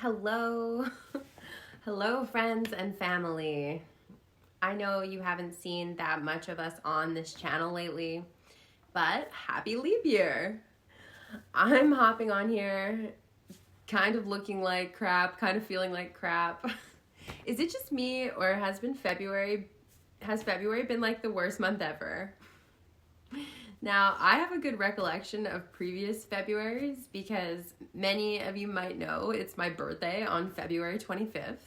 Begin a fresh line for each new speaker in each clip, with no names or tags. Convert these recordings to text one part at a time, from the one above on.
Hello. Hello, friends and family. I know you haven't seen that much of us on this channel lately, but happy leap year. I'm hopping on here, kind of looking like crap, kind of feeling like crap. Is it just me, or has February been like the worst month ever? Now, I have a good recollection of previous Februaries because many of you might know it's my birthday on February 25th.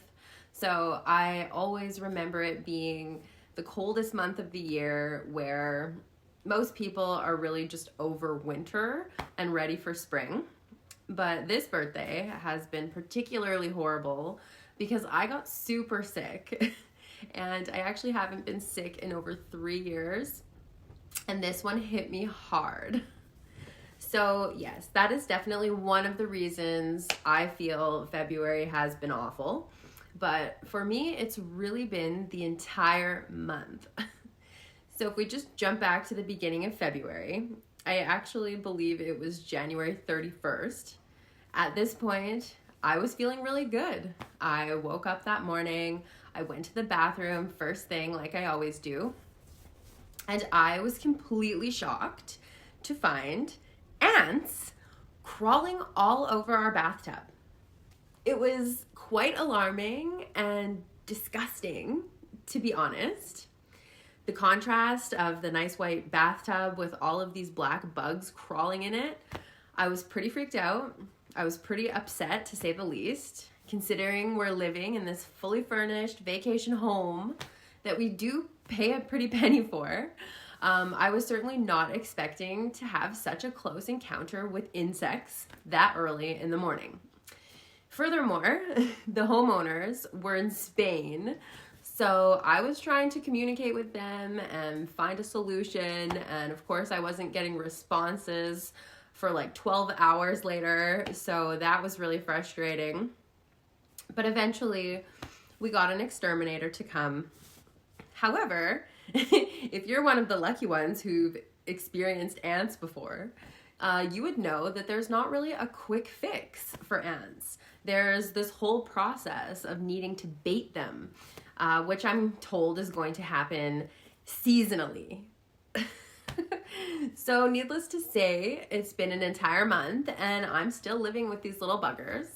So I always remember it being the coldest month of the year where most people are really just over winter and ready for spring. But this birthday has been particularly horrible because I got super sick and I actually haven't been sick in over 3 years. And this one hit me hard. So yes, that is definitely one of the reasons I feel February has been awful. But for me, it's really been the entire month. So if we just jump back to the beginning of February, I actually believe it was January 31st. At this point, I was feeling really good. I woke up that morning, I went to the bathroom first thing like I always do. And I was completely shocked to find ants crawling all over our bathtub. It was quite alarming and disgusting, to be honest. The contrast of the nice white bathtub with all of these black bugs crawling in it, I was pretty freaked out. I was pretty upset, to say the least, considering we're living in this fully furnished vacation home that we do pay a pretty penny for. I was certainly not expecting to have such a close encounter with insects that early in the morning. Furthermore, the homeowners were in Spain, so I was trying to communicate with them and find a solution, and of course I wasn't getting responses for like 12 hours later, so that was really frustrating. But eventually we got an exterminator to come. However, if you're one of the lucky ones who've experienced ants before, you would know that there's not really a quick fix for ants. There's this whole process of needing to bait them, which I'm told is going to happen seasonally. So needless to say, it's been an entire month and I'm still living with these little buggers.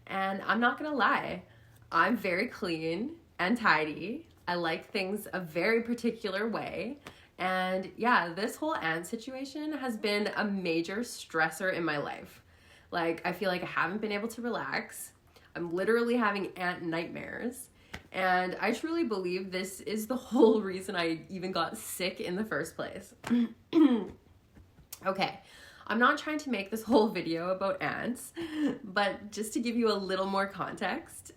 And I'm not gonna lie, I'm very clean and tidy. I like things a very particular way. And yeah, this whole ant situation has been a major stressor in my life. Like, I feel like I haven't been able to relax. I'm literally having ant nightmares. And I truly believe this is the whole reason I even got sick in the first place. Okay, I'm not trying to make this whole video about ants, but just to give you a little more context,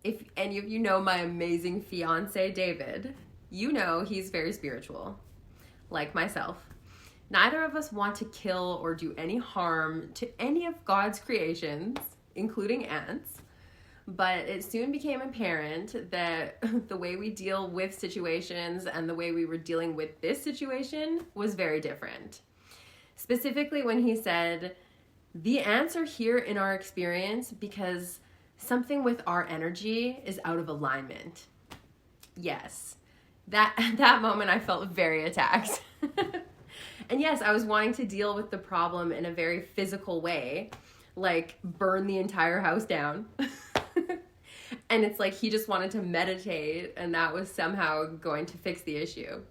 if any of you know my amazing fiance, David, you know he's very spiritual, like myself. Neither of us want to kill or do any harm to any of God's creations, including ants. But it soon became apparent that the way we deal with situations and the way we were dealing with this situation was very different. Specifically when he said, the ants are here in our experience because something with our energy is out of alignment. Yes, at that moment I felt very attacked. And yes, I was wanting to deal with the problem in a very physical way, like burn the entire house down. And it's like he just wanted to meditate and that was somehow going to fix the issue.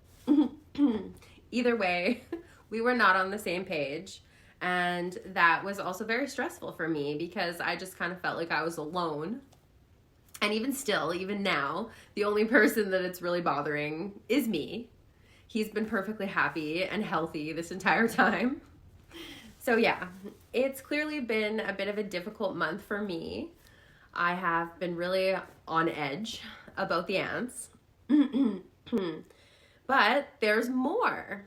Either way, we were not on the same page. And that was also very stressful for me because I just kind of felt like I was alone. And even still, even now, the only person that it's really bothering is me. He's been perfectly happy and healthy this entire time. So yeah, it's clearly been a bit of a difficult month for me. I have been really on edge about the ants. But there's more.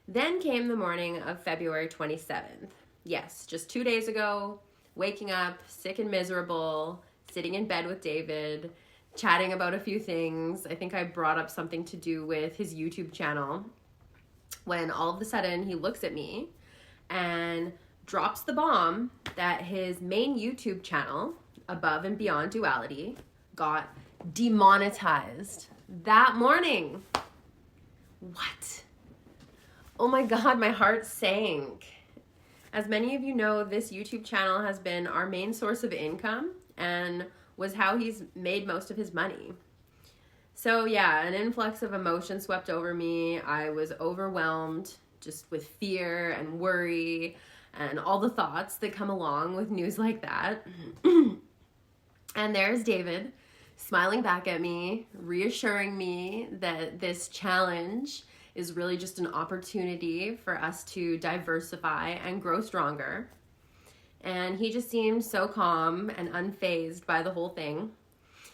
Then came the morning of February 27th. Yes, just 2 days ago, waking up sick and miserable, sitting in bed with David, chatting about a few things. I think I brought up something to do with his YouTube channel when all of a sudden he looks at me and drops the bomb that his main YouTube channel, above and beyond duality got demonetized that morning. What? Oh my God, my heart sank. As many of you know, this YouTube channel has been our main source of income and was how he's made most of his money. So yeah, an influx of emotion swept over me. I was overwhelmed just with fear and worry and all the thoughts that come along with news like that. And there's David smiling back at me, reassuring me that this challenge is really just an opportunity for us to diversify and grow stronger. And he just seemed so calm and unfazed by the whole thing.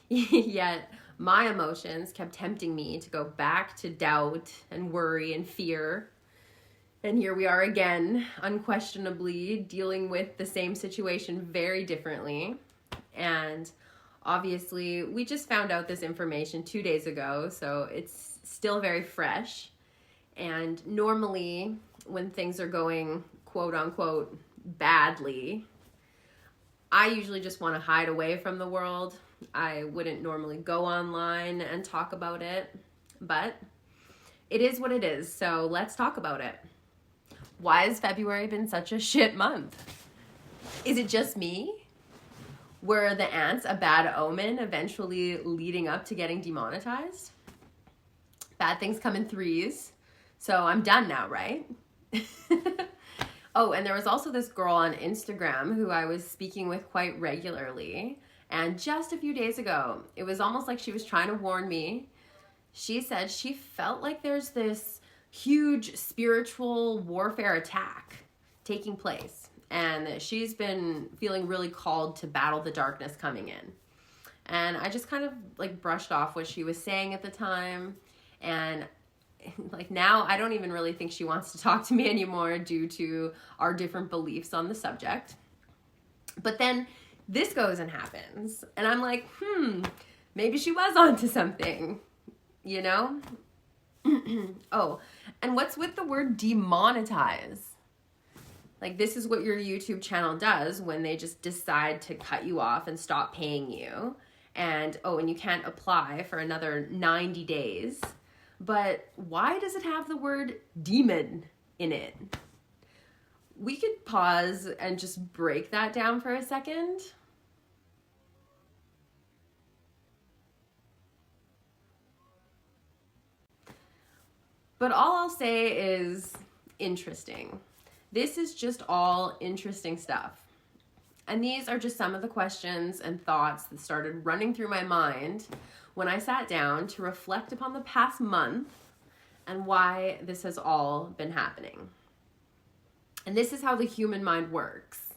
Yet my emotions kept tempting me to go back to doubt and worry and fear. And here we are again, unquestionably dealing with the same situation very differently. And obviously, we just found out this information 2 days ago, so it's still very fresh. And normally, when things are going quote unquote badly, I usually just want to hide away from the world. I wouldn't normally go online and talk about it, but it is what it is, so let's talk about it. Why has February been such a shit month? Is it just me? Were the ants a bad omen eventually leading up to getting demonetized? Bad things come in threes, so I'm done now, right? Oh, and there was also this girl on Instagram who I was speaking with quite regularly. And just a few days ago, it was almost like she was trying to warn me. She said she felt like there's this huge spiritual warfare attack taking place. And she's been feeling really called to battle the darkness coming in. And I just kind of like brushed off what she was saying at the time. And like now I don't even really think she wants to talk to me anymore due to our different beliefs on the subject. But then this goes and happens. And I'm like, maybe she was onto something, you know? Oh, and what's with the word demonetize? Like, this is what your YouTube channel does when they just decide to cut you off and stop paying you. And, and you can't apply for another 90 days. But why does it have the word demon in it? We could pause and just break that down for a second. But all I'll say is interesting. This is just all interesting stuff. And these are just some of the questions and thoughts that started running through my mind when I sat down to reflect upon the past month and why this has all been happening. And this is how the human mind works.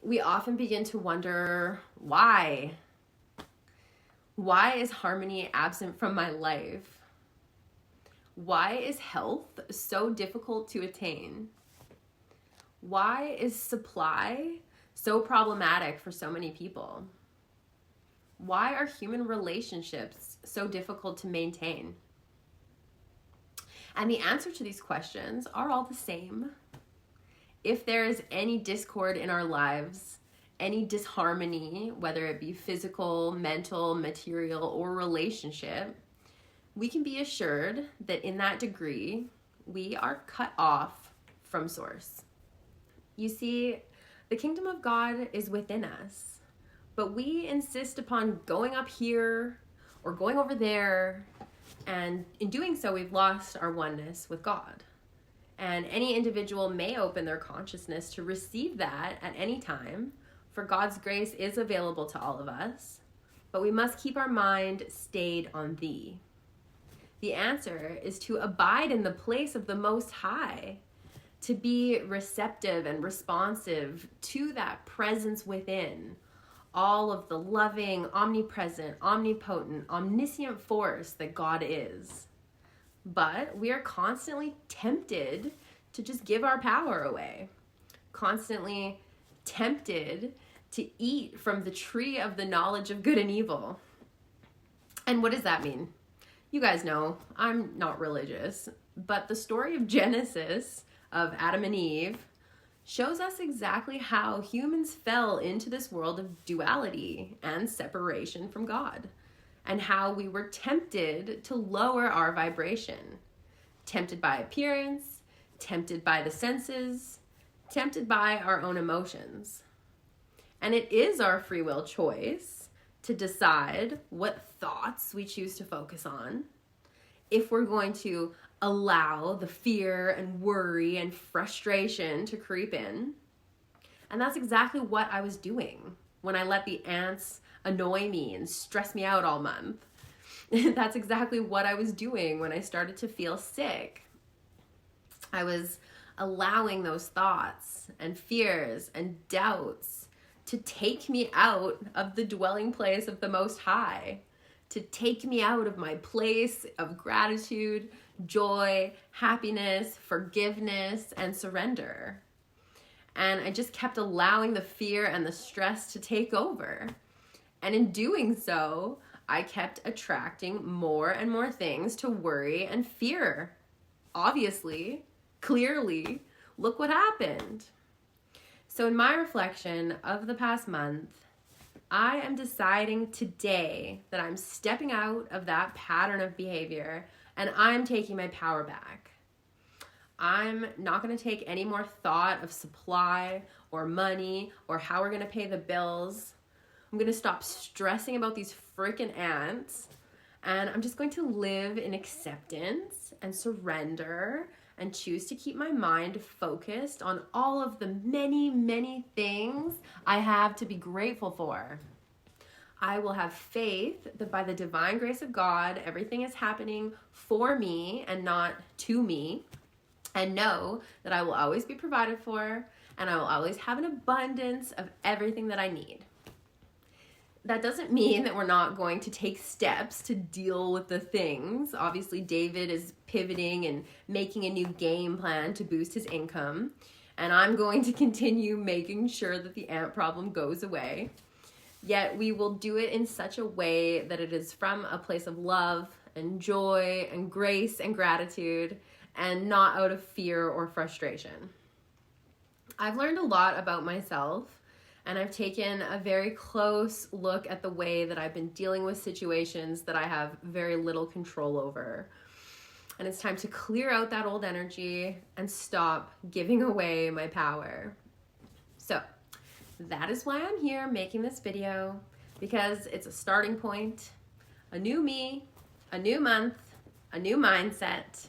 We often begin to wonder, why? Why is harmony absent from my life? Why is health so difficult to attain? Why is supply so problematic for so many people? Why are human relationships so difficult to maintain? And the answer to these questions are all the same. If there is any discord in our lives, any disharmony, whether it be physical, mental, material, or relationship, we can be assured that in that degree, we are cut off from source. You see, the kingdom of God is within us, but we insist upon going up here or going over there, and in doing so, we've lost our oneness with God. And any individual may open their consciousness to receive that at any time, for God's grace is available to all of us, but we must keep our mind stayed on Thee. The answer is to abide in the place of the Most High, to be receptive and responsive to that presence within, all of the loving, omnipresent, omnipotent, omniscient force that God is. But we are constantly tempted to just give our power away, constantly tempted to eat from the tree of the knowledge of good and evil. And what does that mean? You guys know, I'm not religious, but the story of Genesis, of Adam and Eve, shows us exactly how humans fell into this world of duality and separation from God, and how we were tempted to lower our vibration, tempted by appearance, tempted by the senses, tempted by our own emotions. And it is our free will choice to decide what thoughts we choose to focus on, if we're going to allow the fear and worry and frustration to creep in. And that's exactly what I was doing when I let the ants annoy me and stress me out all month. That's exactly what I was doing when I started to feel sick. I was allowing those thoughts and fears and doubts to take me out of the dwelling place of the Most High, to take me out of my place of gratitude, joy, happiness, forgiveness, and surrender. And I just kept allowing the fear and the stress to take over. And in doing so, I kept attracting more and more things to worry and fear. Obviously, clearly, look what happened. So in my reflection of the past month, I am deciding today that I'm stepping out of that pattern of behavior and I'm taking my power back. I'm not going to take any more thought of supply or money or how we're going to pay the bills. I'm going to stop stressing about these freaking ants, and I'm just going to live in acceptance and surrender and choose to keep my mind focused on all of the many, many things I have to be grateful for. I will have faith that by the divine grace of God, everything is happening for me and not to me, and know that I will always be provided for and I will always have an abundance of everything that I need. That doesn't mean that we're not going to take steps to deal with the things. Obviously, David is pivoting and making a new game plan to boost his income. And I'm going to continue making sure that the ant problem goes away. Yet we will do it in such a way that it is from a place of love and joy and grace and gratitude, and not out of fear or frustration. I've learned a lot about myself, and I've taken a very close look at the way that I've been dealing with situations that I have very little control over. And it's time to clear out that old energy and stop giving away my power. So that is why I'm here making this video, because it's a starting point, a new me, a new month, a new mindset.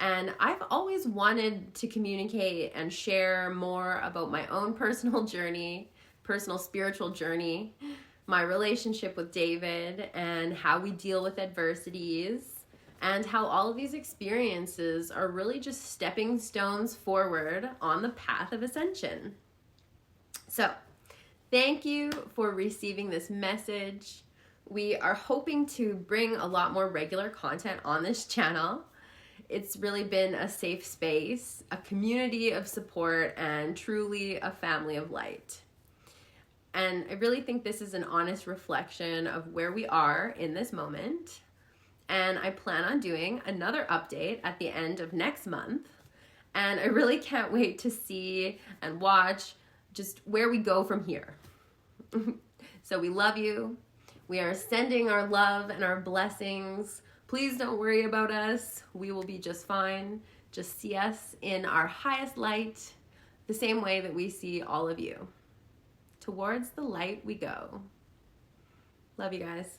And I've always wanted to communicate and share more about my own personal journey, personal spiritual journey, my relationship with David, and how we deal with adversities, and how all of these experiences are really just stepping stones forward on the path of ascension. So, thank you for receiving this message. We are hoping to bring a lot more regular content on this channel. It's really been a safe space, a community of support, and truly a family of light. And I really think this is an honest reflection of where we are in this moment. And I plan on doing another update at the end of next month. And I really can't wait to see and watch just where we go from here. So we love you. We are sending our love and our blessings. Please don't worry about us. We will be just fine. Just see us in our highest light, the same way that we see all of you. Towards the light we go. Love you guys.